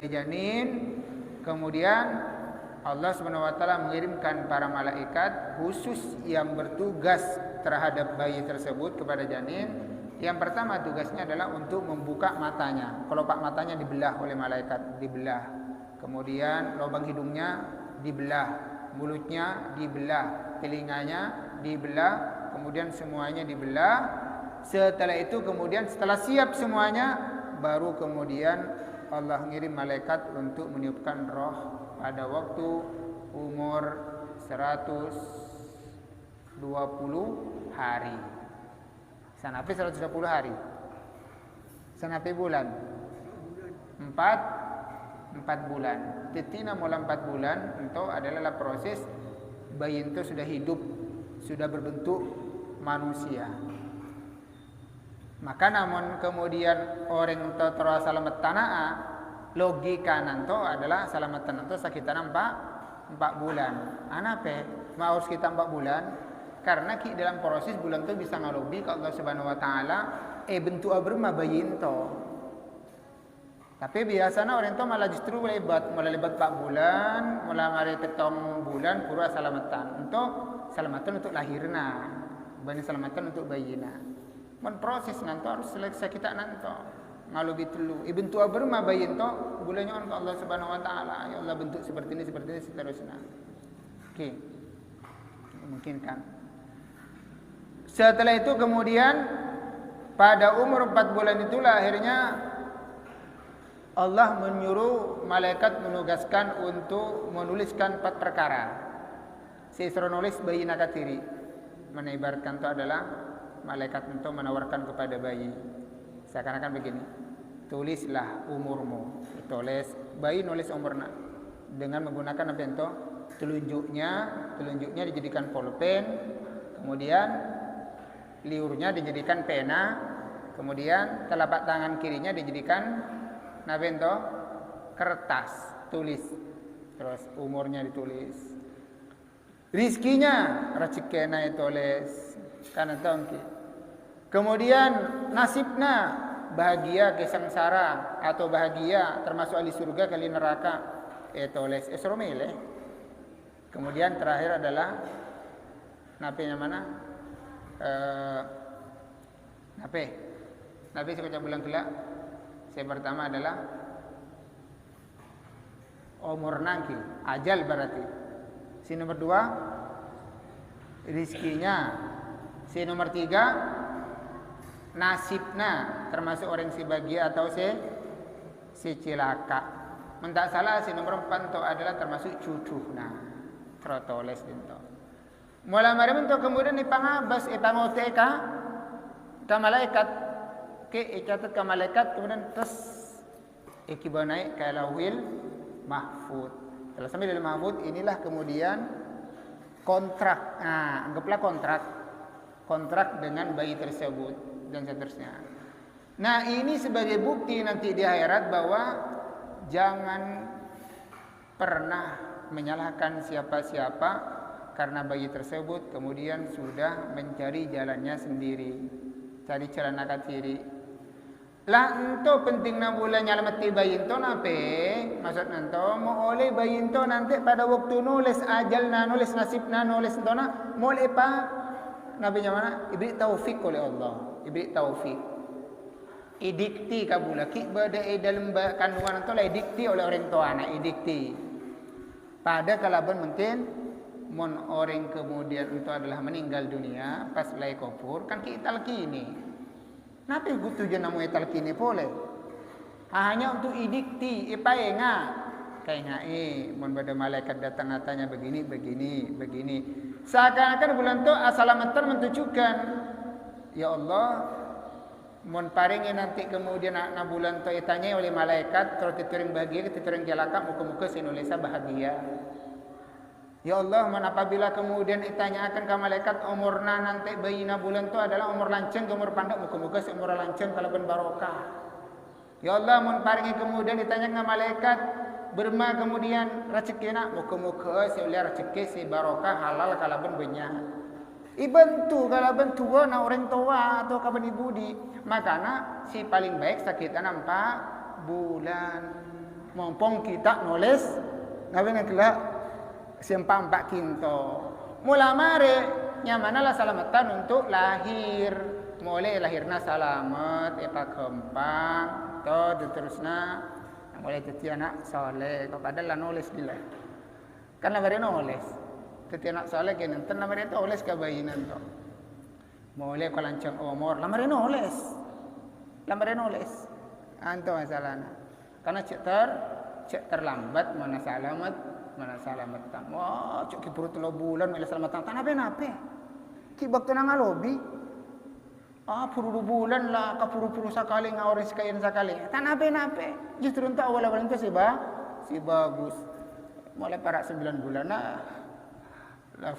janin, kemudian Allah Subhanahu wa taala mengirimkan para malaikat khusus yang bertugas terhadap bayi tersebut kepada janin. Yang pertama tugasnya adalah untuk membuka matanya. Kelopak matanya dibelah oleh malaikat, dibelah. Kemudian lubang hidungnya dibelah, mulutnya dibelah, telinganya dibelah, kemudian semuanya dibelah. Setelah itu kemudian setelah siap semuanya, baru kemudian Allah ngirim malaikat untuk meniupkan roh pada waktu umur 120 hari. Sampai 120 hari. Sampai bulan 4 bulan. Tetina mula 4 bulan itu adalah proses bayi itu sudah hidup, sudah berbentuk manusia. Maka namun kemudian orang itu terus selamat tanah, logika nanto adalah selamat tanah itu sekitar 4 bulan. Anape mau harus kita 4 bulan? Karena dalam proses bulan itu bisa ngalobi ke Allah Subhanahu wa taala bentuk abrma bayi itu. Tapi biasanya orang itu malah justru mulai lebat 4 bulan, mulai mari petong bulan pura selamatan. Untuk selamatan untuk lahirna, bani selamatan untuk bayina. Men proses nanti harus selesai kita nanti ngalubi telu. Bentuk abrma bayi itu bulannya on ke Allah Subhanahu wa taala. Ya Allah bentuk seperti ini seterusnya. Oke. Mungkin kan. Setelah itu kemudian pada umur 4 bulan itulah akhirnya Allah menyuruh malaikat menugaskan untuk menuliskan 4 perkara. Saya nulis bayi nakatiri. Menaibarkan itu adalah malaikat untuk menawarkan kepada bayi. Seakan-akan begini. Tulislah umurmu. Tulis bayi nulis umurnya dengan menggunakan apa itu? Telunjuknya dijadikan pulpen, kemudian liurnya dijadikan pena, kemudian telapak tangan kirinya dijadikan nabento kertas tulis, terus umurnya ditulis, rizkinya rezekina ditulis karena tongki, kemudian nasibnya bahagia ke sengsara atau bahagia termasuk ahli surga kali neraka tulis esromile. Kemudian terakhir adalah napinya mana? Napi saya baca bulan kelak. Saya pertama adalah umur nangki, ajal berarti. Si nomor 2 rizkinya. Si nomor 3 nasibnya, termasuk orang si bahagia atau si cilaka. Mentak salah si nomor 4 itu adalah termasuk cucuhna. Trotoles dinto. Mula mari mentok kemudian ipangabas ipangote ka malaikat ke icatat ka malaikat kemudian terus ikibanai ka lauhil mahfud. Kalau sampai dalam mahfud inilah kemudian kontrak. Nah, anggaplah kontrak dengan bayi tersebut dan seterusnya. Nah, ini sebagai bukti nanti di akhirat bahwa jangan pernah menyalahkan siapa-siapa karena bayi tersebut kemudian sudah mencari jalannya sendiri, cari celana katiri. Lah ento pentingna bulan nyalamati bayi ento nape? Maksud ento mau oleh bayi ento nanti pada waktu nulis ajalna, nulis nasibna, nulis ento na mulai pa nabi mana? Ibri taufik oleh Allah, ibri taufik. Idikti kabulaki bada dalam kandungan ento lah idikti oleh orang tua anak idikti. Pada kalaban mungkin mon orang kemudian itu adalah meninggal dunia pas lai kufur kan kita talqini. Napi tujuan namu talqini boleh. Hanya untuk idikti ipaenga kayaknya mon pada malaikat datang katanya begini. Seakan-akan bulan tu asalamatan mentujukan ya Allah mon paringi nanti kemudian na bulan tu itanya oleh malaikat terus dituring bahagia dituring celaka muka-muka sinulisa bahagia. Ya Allah, apabila kemudian ditanyakan ke malaikat umurna nanti bayina bulan itu adalah umur lanceng, umur pandak, muka-muka seumur lanceng kalau ben barokah. Ya Allah, mun paringi kemudian ditanya ke malaikat berma kemudian rezekina, muka-muka seulih rezeki si barokah halal kalau ben banyak. Ibantu kalau ben tua na orang tua atau kaban ibu di makana si paling baik sakit 4 bulan. Mumpung kita nulis ngawin kelak sempang pak kinto. Mula mare nyamana lah salamatan untuk lahir. Mulai lahirna salamat, kempang, to terusna mulai teti anak soleh. Kepada lah nulis gila. Kan lamare nulis. Teti anak soleh kan enten lamare nulis ke bayinan to. Mulai kalancang umur lamare nulis. Lamare nulis. Anto masalahna. Karena cek terlambat mana salamat tang. Wah, cek perut 3 bulan mana salamat tang. Tan apa? Ki bakto nang alobi. Puru bulan lah kapuru-puru sakali ngaoris kain sakali. Tan apa? Justru untuk awal-awal itu si bagus. Mulai para 9 bulan lah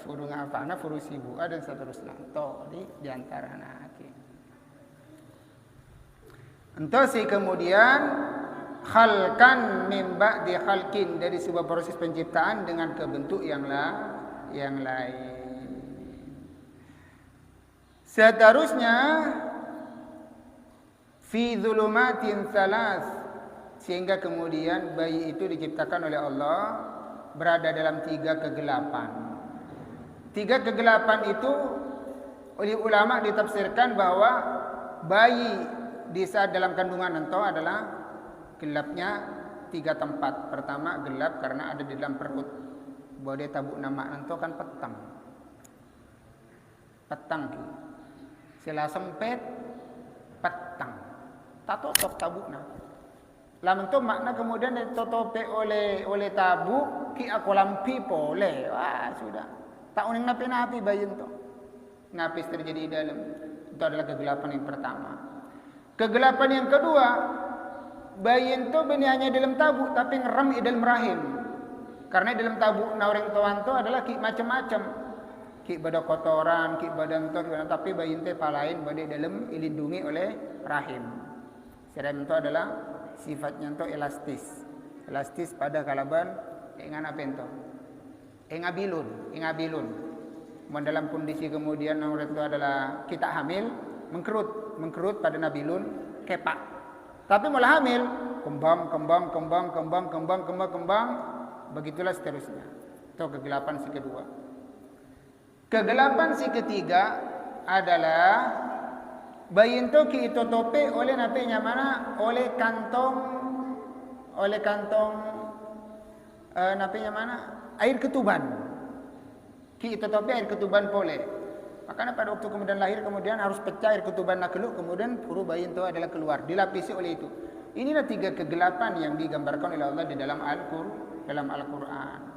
furu ngapa furu sibu dan seterusnya. To di antara anak. Entah si kemudian khalqan min ba'di khalqin, dari sebuah proses penciptaan dengan kebentuk yang lain. Seterusnya fi dzulumatin tsalas, sehingga kemudian bayi itu diciptakan oleh Allah berada dalam 3 kegelapan. 3 kegelapan itu oleh ulama ditafsirkan bahwa bayi di saat dalam kandungan ento adalah gelapnya 3 tempat. Pertama gelap karena ada di dalam perut. Bode tabuk nama ento kan petang ki. Sila sempit petang. Tato top tabukna. Lam ento makna kemudian ditutupi oleh tabuk ki aku lampi pole. Wah sudah. Tak uning napi bayi ento. Napis terjadi di dalam. Itu adalah kegelapan yang pertama. Kegelapan yang kedua, bayi itu hanya dalam tabuk tapi ngeram di dalam rahim. Karena dalam tabuk orang tuan itu adalah ki macam-macam. Ki bada kotoran, ki badan itu, tapi bayi itu palain bada dalam dilindungi oleh rahim. Sedang itu adalah sifatnya itu elastis. Elastis pada kalaban dengan apa itu? Ingabilun. Dalam kondisi kemudian orang itu adalah kita hamil, mengkerut pada nabilun kepak. Tapi mulai hamil kembang, begitulah seterusnya. Itu kegelapan si kedua. Kegelapan si ketiga adalah bayi itu ditutupi oleh napinya mana? Oleh kantong napinya mana? Air ketuban. Ditutupi air ketuban pole. Makanya pada waktu kemudian lahir kemudian harus pecah air ketuban nak keluar, kemudian puru bayi itu adalah keluar, dilapisi oleh itu. Inilah 3 kegelapan yang digambarkan oleh Allah di dalam Al-Qur'an.